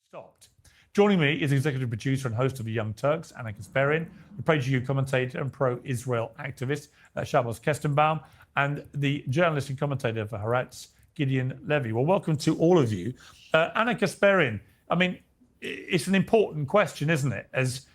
stopped. Joining me is executive producer and host of The Young Turks, Anna Kasparian, the PragerU commentator and pro-Israel activist, Shabbos Kestenbaum, and the journalist and commentator for Haaretz, Gideon Levy. Well, welcome to all of you. Anna Kasparian, I mean, it's an important question, isn't it? As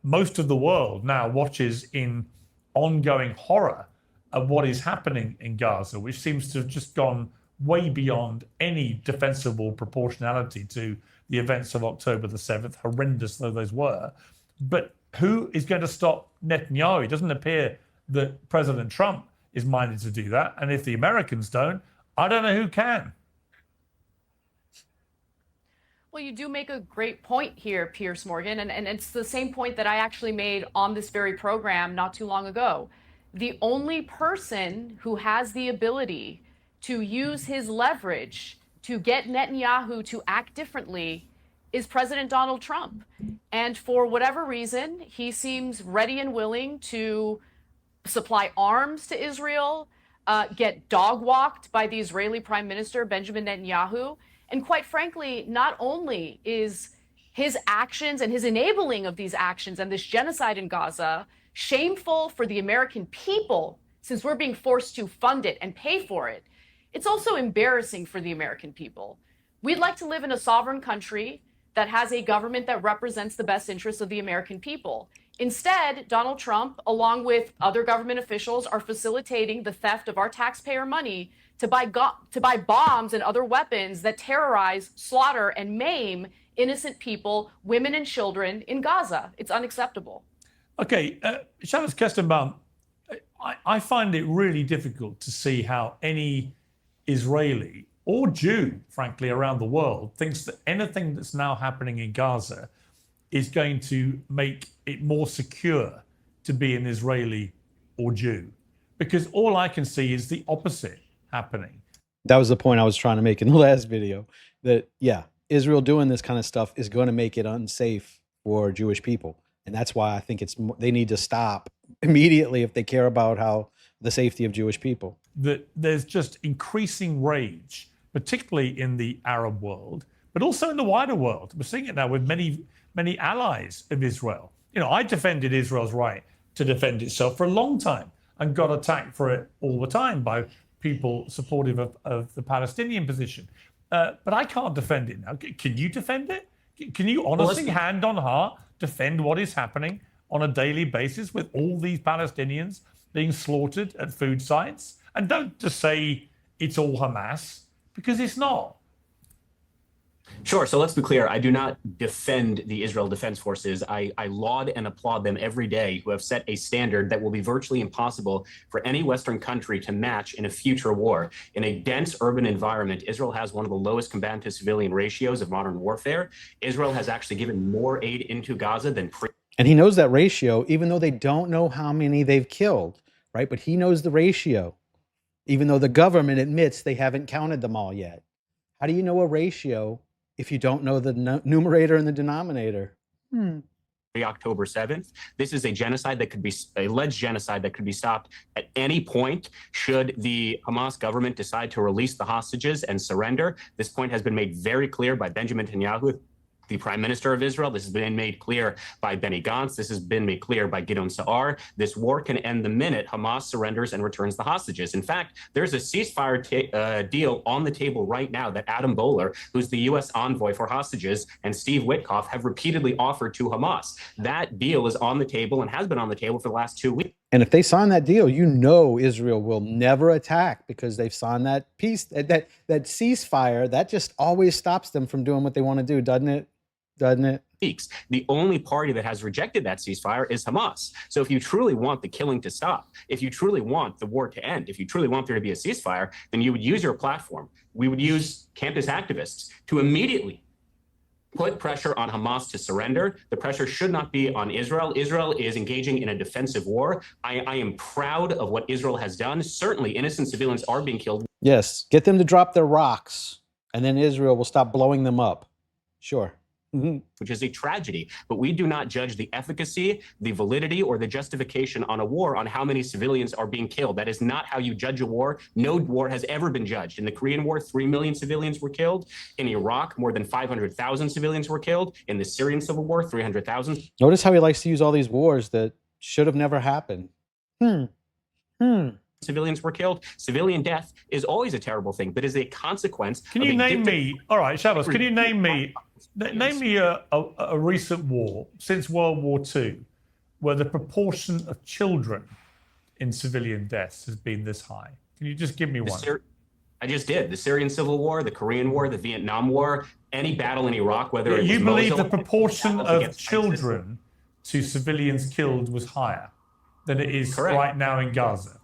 most of the world now watches in ongoing horror of what is happening in Gaza, which seems to have just gone way beyond any defensible proportionality to the events of October the 7th, horrendous though those were. But who is going to stop Netanyahu? It doesn't appear that President Trump is minded to do that. And if the Americans don't, I don't know who can. Well, you do make a great point here, Piers Morgan, and it's the same point that I actually made on this very program not too long ago. The only person who has the ability to use his leverage to get Netanyahu to act differently is President Donald Trump. And for whatever reason, he seems ready and willing to supply arms to Israel, get dog-walked by the Israeli Prime Minister, Benjamin Netanyahu. And quite frankly, not only is his actions and his enabling of these actions and this genocide in Gaza shameful for the American people, since we're being forced to fund it and pay for it, it's also embarrassing for the American people. We'd like to live in a sovereign country that has a government that represents the best interests of the American people. Instead, Donald Trump, along with other government officials, are facilitating the theft of our taxpayer money to buy bombs and other weapons that terrorize, slaughter, and maim innocent people, women and children in Gaza. It's unacceptable. Okay, Shabbos Kestenbaum, I find it really difficult to see how any Israeli or Jew, frankly, around the world thinks that anything that's now happening in Gaza is going to make it more secure to be an Israeli or Jew. Because all I can see is the opposite happening. That was the point I was trying to make in the last video, that, yeah, Israel doing this kind of stuff is going to make it unsafe for Jewish people. And that's why I think they need to stop immediately if they care about the safety of Jewish people. That there's just increasing rage, particularly in the Arab world, but also in the wider world. We're seeing it now with many allies of Israel. You know, I defended Israel's right to defend itself for a long time and got attacked for it all the time by people supportive of the Palestinian position. But I can't defend it now. Can you defend it? Can you honestly, hand on heart, defend what is happening on a daily basis with all these Palestinians being slaughtered at food sites? And don't just say it's all Hamas, because it's not. Sure. So let's be clear. I do not defend the Israel Defense Forces. I laud and applaud them every day, who have set a standard that will be virtually impossible for any Western country to match in a future war. In a dense urban environment, Israel has one of the lowest combatant to civilian ratios of modern warfare. Israel has actually given more aid into Gaza than and he knows that ratio, even though they don't know how many they've killed, right? But he knows the ratio, even though the government admits they haven't counted them all yet. How do you know a ratio if you don't know the numerator and the denominator? October 7th. This is a genocide that could be alleged genocide that could be stopped at any point should the Hamas government decide to release the hostages and surrender. This point has been made very clear by Benjamin Netanyahu, the Prime Minister of Israel. This has been made clear by Benny Gantz. This has been made clear by Gideon Sa'ar. This war can end the minute Hamas surrenders and returns the hostages. In fact, there's a ceasefire deal on the table right now that Adam Boehler, who's the U.S. envoy for hostages, and Steve Witkoff have repeatedly offered to Hamas. That deal is on the table and has been on the table for the last 2 weeks. And if they sign that deal, you know Israel will never attack because they've signed that peace, that ceasefire. That just always stops them from doing what they want to do, doesn't it? The only party that has rejected that ceasefire is Hamas. So if you truly want the killing to stop, if you truly want the war to end, if you truly want there to be a ceasefire, then you would use your platform. We would use campus activists to immediately put pressure on Hamas to surrender. The pressure should not be on Israel. Israel is engaging in a defensive war. I am proud of what Israel has done. Certainly, innocent civilians are being killed. Yes, get them to drop their rocks, and then Israel will stop blowing them up. Sure. which is a tragedy. But we do not judge the efficacy, the validity, or the justification on a war on how many civilians are being killed. That is not how you judge a war. No war has ever been judged. In the Korean War, 3 million civilians were killed. In Iraq, more than 500,000 civilians were killed. In the Syrian civil war, 300,000. Notice how he likes to use all these wars that should have never happened. Civilians were killed. Civilian death is always a terrible thing, but is a consequence. Can you name me? All right, Shabbos. Can you name me? Name me a recent war since World War II where the proportion of children in civilian deaths has been this high. Can you just give me one? I just did. The Syrian Civil War, the Korean War, the Vietnam War, any battle in Iraq, whether it was you believe Mosul, the proportion of children to civilians killed was higher than it is right now in Gaza?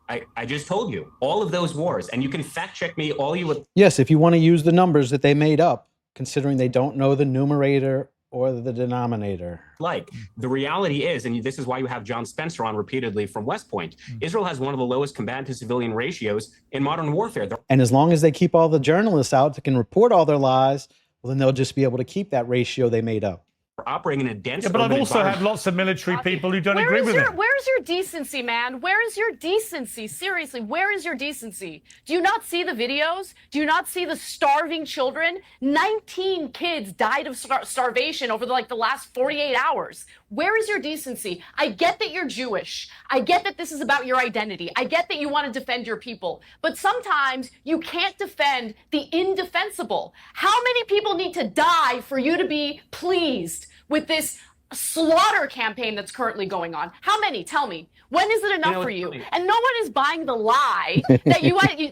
I just told you all of those wars, and you can fact check me all you would. Yes, if you want to use the numbers that they made up, considering they don't know the numerator or the denominator. Like, the reality is, and this is why you have John Spencer on repeatedly from West Point, Israel has one of the lowest combatant to civilian ratios in modern warfare. And as long as they keep all the journalists out that can report all their lies, well, then they'll just be able to keep that ratio they made up. Operating in a dense but I've also had lots of military people who don't agree with it. Where's your decency, man? Where is your decency? Seriously, where is your decency? Do you not see the videos? Do you not see the starving children? 19 kids died of starvation over the last 48 hours. Where is your decency? I get that you're Jewish. I get that this is about your identity. I get that you want to defend your people. But sometimes you can't defend the indefensible. How many people need to die for you to be pleased with this slaughter campaign that's currently going on? How many? Tell me. When is it enough for you? And no one is buying the lie that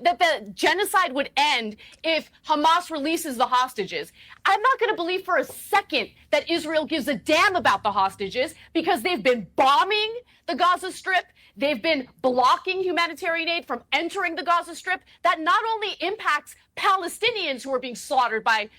that the genocide would end if Hamas releases the hostages. I'm not going to believe for a second that Israel gives a damn about the hostages because they've been bombing the Gaza Strip. They've been blocking humanitarian aid from entering the Gaza Strip. That not only impacts Palestinians who are being slaughtered by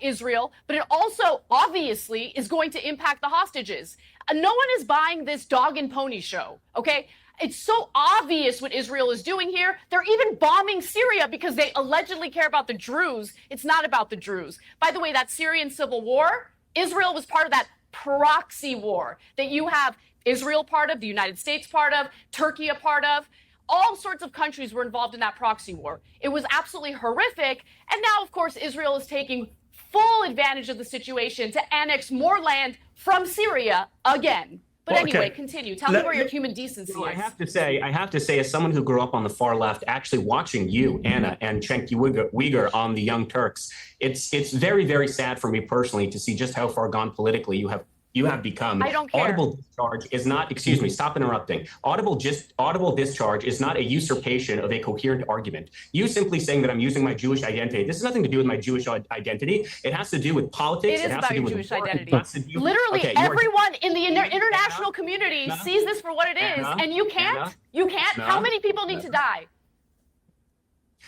Israel, but it also obviously is going to impact the hostages. No one is buying this dog and pony show, okay? It's so obvious what Israel is doing here. They're even bombing Syria because they allegedly care about the Druze. It's not about the Druze. By the way, that Syrian civil war, Israel was part of that proxy war that you have Israel part of, the United States part of, Turkey a part of. All sorts of countries were involved in that proxy war. It was absolutely horrific. And now, of course, Israel is taking full advantage of the situation to annex more land from Syria again. But anyway, continue. Tell me where your human decency is. I have to say, as someone who grew up on the far left, actually watching you, Anna, and Cenk Uygur on the Young Turks, it's very, very sad for me personally to see just how far gone politically you have become. I don't care. Audible discharge is not, excuse me, stop interrupting. Audible discharge is not a usurpation of a coherent argument. You simply saying that I'm using my Jewish identity. This has nothing to do with my Jewish identity. It has to do with politics. It is about your Jewish identity. Literally, Okay, everyone in the international community sees this for what it is, and you can't? You can't? How many people need to die?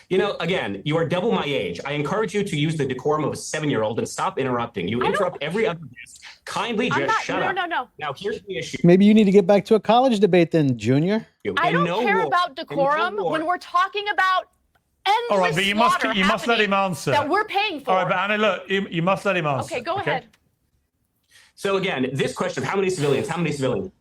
You know, again, you are double my age. I encourage you to use the decorum of a 7-year-old and stop interrupting. You interrupt every other guest. Kindly just shut up. No. Now, here's the issue. Maybe you need to get back to a college debate then, Junior. I don't care about decorum when we're talking about endless all right, but you must let him answer. That we're paying for. All right, but Anna, look, you must let him answer. Okay, go ahead. So again, this question of how many civilians?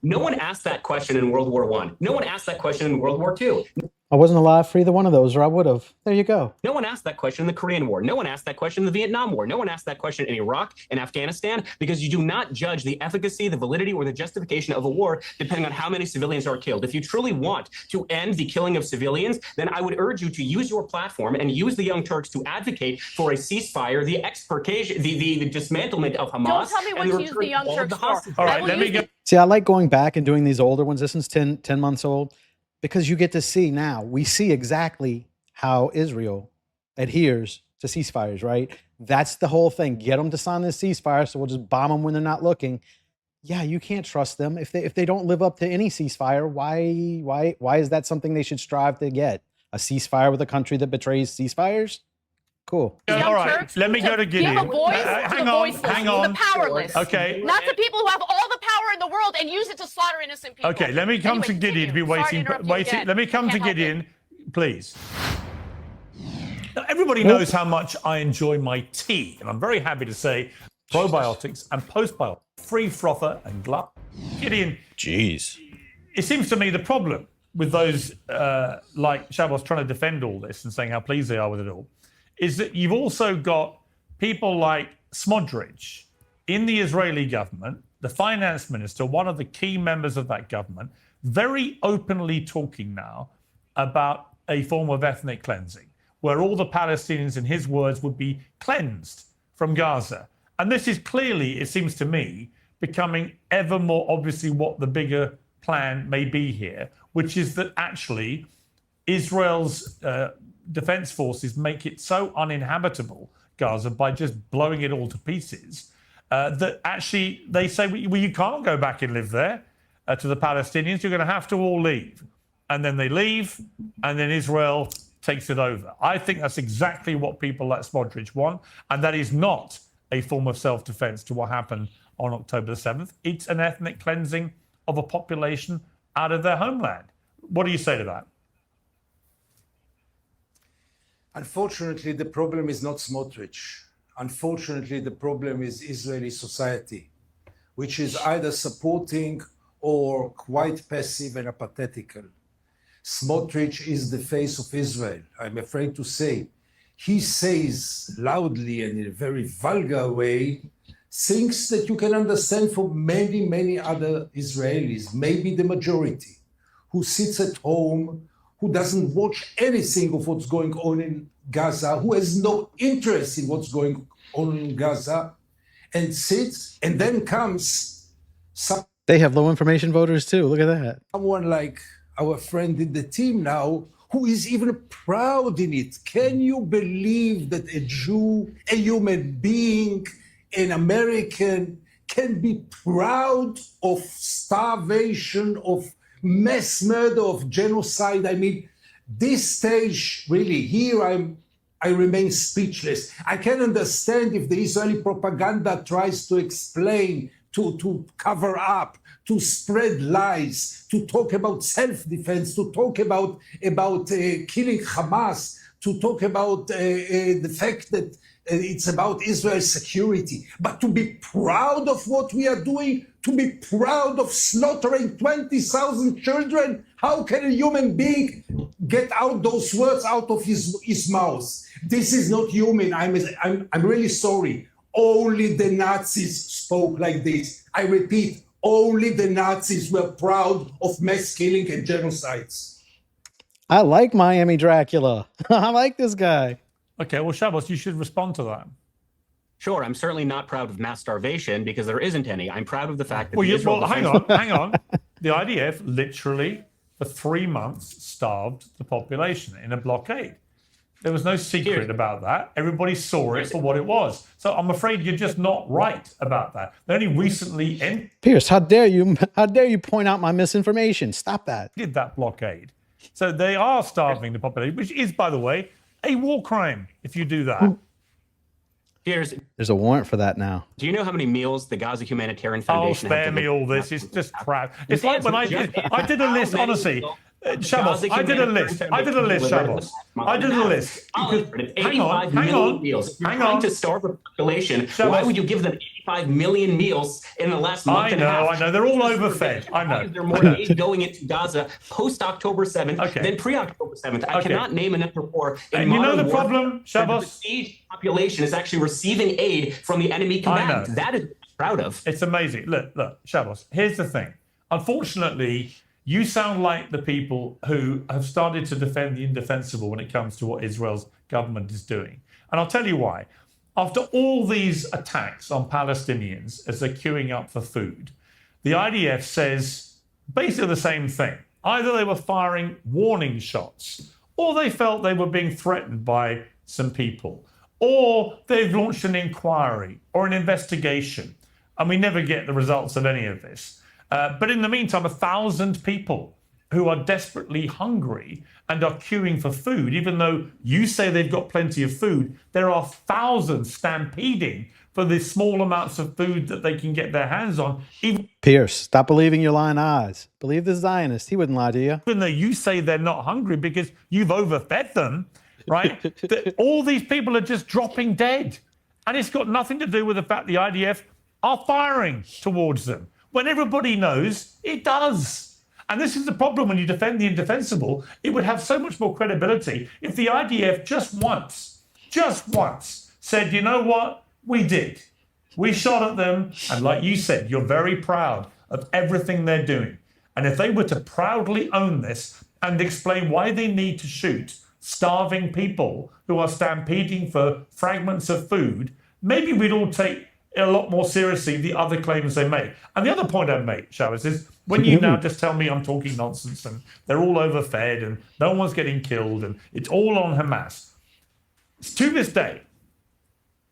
No one asked that question in World War I. No one asked that question in World War II. I wasn't alive for either one of those, or I would have. There you go. No one asked that question in the Korean War. No one asked that question in the Vietnam War. No one asked that question in Iraq and Afghanistan, because you do not judge the efficacy, the validity, or the justification of a war depending on how many civilians are killed. If you truly want to end the killing of civilians, then I would urge you to use your platform and use the Young Turks to advocate for a ceasefire, the expurgation, the dismantlement of Hamas. Don't tell me what to use the Young Turks for. All right, let me go. See, I like going back and doing these older ones. This one's 10 months old. Because you get to see now, we see exactly how Israel adheres to ceasefires, right? That's the whole thing. Get them to sign this ceasefire, so we'll just bomb them when they're not looking. Yeah, you can't trust them. If they don't live up to any ceasefire, why is that something they should strive to get? A ceasefire with a country that betrays ceasefires? Cool. All right, let me go to Gideon. Give a voice to the voiceless, hang on. the powerless. Okay. Not to people who have all the power in the world and use it to slaughter innocent people. Okay, let me come to Gideon. Be waiting. Let me come to Gideon, please. Now, everybody knows how much I enjoy my tea, and I'm very happy to say probiotics and postbiotics, free frother and glut. Gideon, Jeez. it seems to me the problem with those like Shabbos trying to defend all this and saying how pleased they are with it all is that you've also got people like Smotrich in the Israeli government, the finance minister, one of the key members of that government, very openly talking now about a form of ethnic cleansing, where all the Palestinians, in his words, would be cleansed from Gaza. And this is clearly, it seems to me, becoming ever more obviously what the bigger plan may be here, which is that actually Israel's defense forces make it so uninhabitable, Gaza, by just blowing it all to pieces, that actually they say, well, you can't go back and live there to the Palestinians. You're going to have to all leave. And then they leave, and then Israel takes it over. I think that's exactly what people like Smotrich want, and that is not a form of self-defense to what happened on October the 7th. It's an ethnic cleansing of a population out of their homeland. What do you say to that? Unfortunately, the problem is not Smotrich. Unfortunately, the problem is Israeli society, which is either supporting or quite passive and apathetical. Smotrich is the face of Israel, I'm afraid to say. He says loudly and in a very vulgar way things that you can understand for many, many other Israelis, maybe the majority, who sits at home, who doesn't watch anything of what's going on in Gaza, who has no interest in what's going on in Gaza, and sits, and then comes They have low information voters too. Look at that. someone like our friend in the team now, who is even proud in it. Can you believe that a Jew, a human being, an American can be proud of starvation, of mass murder, of genocide? I mean, this stage, really, here I remain speechless. I can understand if the Israeli propaganda tries to explain, to cover up, to spread lies, to talk about self-defense, to talk about killing Hamas, to talk about the fact that it's about Israel's security. But to be proud of what we are doing, to be proud of slaughtering 20,000 children, how can a human being get out those words out of his mouth? This is not human. I'm really sorry. Only the Nazis spoke like this. I repeat, only the Nazis were proud of mass killing and genocides. I like Miami Dracula. I like this guy. Okay, well, Shabbos, you should respond to that. Sure, I'm certainly not proud of mass starvation because there isn't any. I'm proud of the fact that hang on. The IDF literally, for 3 months, starved the population in a blockade. There was no secret about that. Everybody saw it for what it was. So I'm afraid you're just not right about that. They only recently Pierce, how dare you? How dare you point out my misinformation? Stop that. ended that blockade. So they are starving the population, which is, by the way, a war crime if you do that. There's a warrant for that now. Do you know how many meals the Gaza Humanitarian Oh, Foundation spare me all this. It's just crap. It's like when I did a list, honestly. Shabbos, I did a list, Shabbos. I did a list. Hang on. To starve a population, why would you give them 85 million meals in the last month and a half? I know. They're all overfed. I know. There's more aid going into Gaza post-October 7th than pre-October 7th. I cannot name a number for. And you know the problem, Shabbos? The besieged population is actually receiving aid from the enemy combatant. That is what I'm proud of. It's amazing. Look, Shabbos, here's the thing. Unfortunately, you sound like the people who have started to defend the indefensible when it comes to what Israel's government is doing. And I'll tell you why. After all these attacks on Palestinians as they're queuing up for food, the IDF says basically the same thing. Either they were firing warning shots, or they felt they were being threatened by some people, or they've launched an inquiry or an investigation. And we never get the results of any of this. But in the meantime, 1,000 people who are desperately hungry and are queuing for food, even though you say they've got plenty of food, there are thousands stampeding for the small amounts of food that they can get their hands on. Pierce, stop believing your lying eyes. Believe the Zionist. He wouldn't lie to you. Even though you say they're not hungry because you've overfed them, right? All these people are just dropping dead. And it's got nothing to do with the fact the IDF are firing towards them, when everybody knows it does. And this is the problem when you defend the indefensible. It would have so much more credibility if the IDF just once said, you know what, we did. We shot at them, and like you said, you're very proud of everything they're doing. And if they were to proudly own this and explain why they need to shoot starving people who are stampeding for fragments of food, maybe we'd all take a lot more seriously the other claims they make. And the other point I'd make, Shabbos, is when you now just tell me I'm talking nonsense and they're all overfed and no one's getting killed and it's all on Hamas. To this day,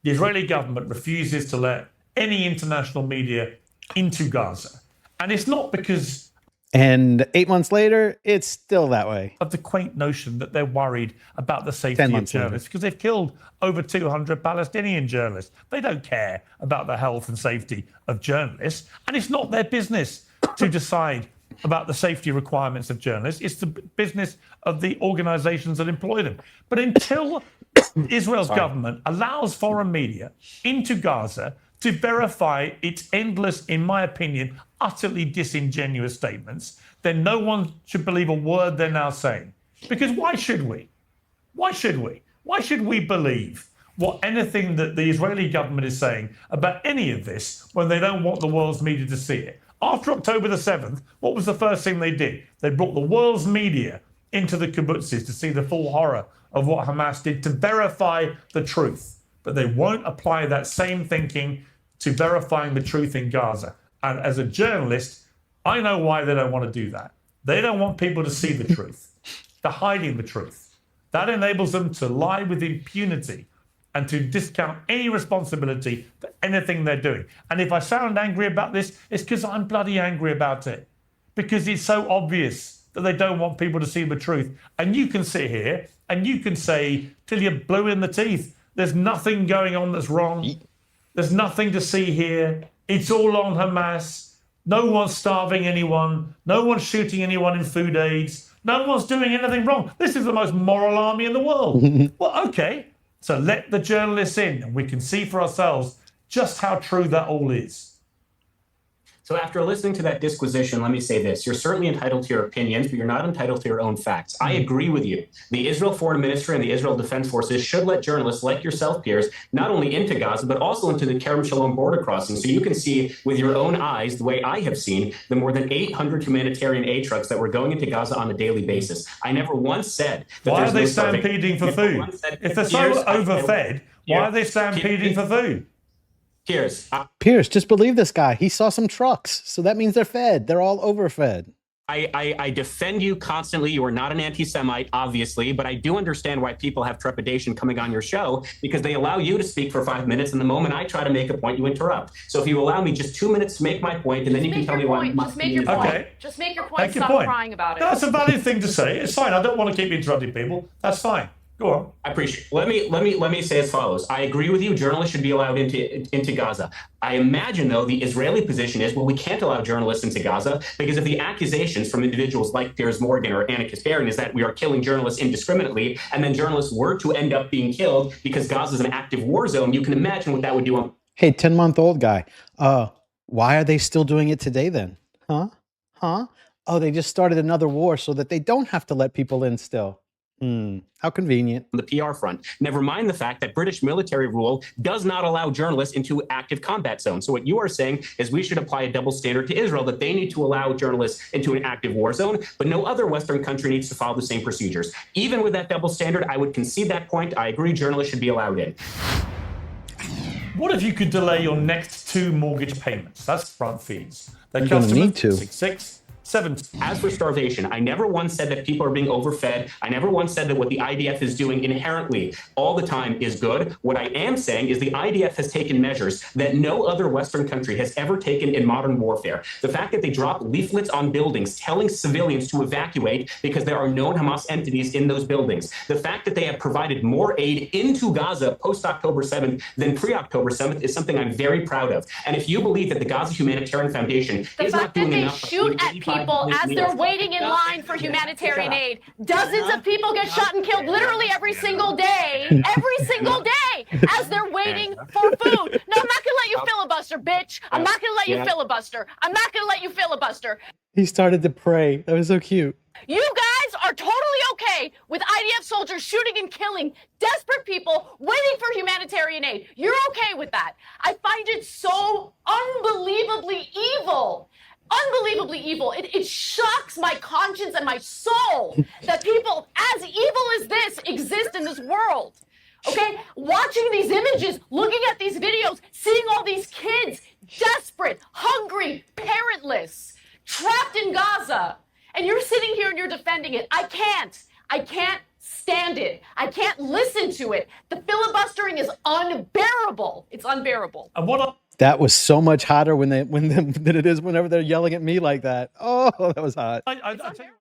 the Israeli government refuses to let any international media into Gaza. And it's not because And 8 months later, it's still that way. of the quaint notion that they're worried about the safety 10 of months later. journalists, because they've killed over 200 Palestinian journalists. They don't care about the health and safety of journalists, and it's not their business to decide about the safety requirements of journalists. It's the business of the organizations that employ them. But until Israel's government allows foreign media into Gaza to verify its endless, in my opinion, utterly disingenuous statements, then no one should believe a word they're now saying. Because why should we? Why should we? Why should we believe what anything that the Israeli government is saying about any of this when they don't want the world's media to see it? After October the 7th, what was the first thing they did? They brought the world's media into the kibbutzes to see the full horror of what Hamas did, to verify the truth. But they won't apply that same thinking to verifying the truth in Gaza. And as a journalist, I know why they don't want to do that. They don't want people to see the truth. They're hiding the truth. That enables them to lie with impunity and to discount any responsibility for anything they're doing. And if I sound angry about this, it's because I'm bloody angry about it. Because it's so obvious that they don't want people to see the truth. And you can sit here and you can say till you're blue in the teeth, there's nothing going on that's wrong. There's nothing to see here. It's all on Hamas. No one's starving anyone. No one's shooting anyone in food aids. No one's doing anything wrong. This is the most moral army in the world. Well, okay. So let the journalists in and we can see for ourselves just how true that all is. So after listening to that disquisition, let me say this. You're certainly entitled to your opinions, but you're not entitled to your own facts. I agree with you. The Israel Foreign Ministry and the Israel Defense Forces should let journalists like yourself, Piers, not only into Gaza, but also into the Kerem Shalom border crossing. So you can see with your own eyes, the way I have seen, the more than 800 humanitarian aid trucks that were going into Gaza on a daily basis. I never once said that Why are they there's no starvation. stampeding for food? If they're so overfed, why are they stampeding for food? Piers, just believe this guy. He saw some trucks, so that means they're fed. They're all overfed. I defend you constantly. You are not an anti-Semite, obviously, but I do understand why people have trepidation coming on your show, because they allow you to speak for 5 minutes, and the moment I try to make a point, you interrupt. So if you allow me just 2 minutes to make my point, and then you can tell me why. Just make your point. Okay. Just make your point. Stop crying about it. That's a valid thing to say. It's fine. I don't want to keep interrupting people. That's fine. Go on. I appreciate it. Let me say as follows. I agree with you. Journalists should be allowed into Gaza. I imagine, though, the Israeli position is, well, we can't allow journalists into Gaza because of the accusations from individuals like Piers Morgan or Anna Kasparian is that we are killing journalists indiscriminately, and then journalists were to end up being killed because Gaza is an active war zone. You can imagine what that would do on. Hey, 10-month-old guy. Why are they still doing it today then? Huh? Oh, they just started another war so that they don't have to let people in still. How convenient. The PR front. Never mind the fact that British military rule does not allow journalists into active combat zones. So what you are saying is we should apply a double standard to Israel, that they need to allow journalists into an active war zone, but no other Western country needs to follow the same procedures. Even with that double standard, I would concede that point. I agree journalists should be allowed in. What if you could delay your next 2 mortgage payments? That's front fees. You're going to need to. 6, 7. As for starvation, I never once said that people are being overfed. I never once said that what the IDF is doing inherently all the time is good. What I am saying is the IDF has taken measures that no other Western country has ever taken in modern warfare. The fact that they drop leaflets on buildings telling civilians to evacuate because there are known Hamas entities in those buildings. The fact that they have provided more aid into Gaza post-October 7th than pre-October 7th is something I'm very proud of. And if you believe that the Gaza Humanitarian Foundation is not doing enough... The fact that they shoot at people as they're waiting in line for humanitarian aid. Dozens of people get shot and killed literally every single day as they're waiting for food. No, I'm not gonna let you filibuster, bitch. I'm not gonna let you filibuster. I'm not gonna let you filibuster. He started to pray. That was so cute. You guys are totally okay with IDF soldiers shooting and killing desperate people waiting for humanitarian aid. You're okay with that. I find it so unbelievably evil. Unbelievably evil. It shocks my conscience and my soul that people as evil as this exist in this world. Okay? Watching these images, looking at these videos, seeing all these kids desperate, hungry, parentless, trapped in Gaza. And you're sitting here and you're defending it. I can't stand it. I can't listen to it. The filibustering is unbearable. It's unbearable. And what That was so much hotter than it is whenever they're yelling at me like that. Oh, that was hot. I tell you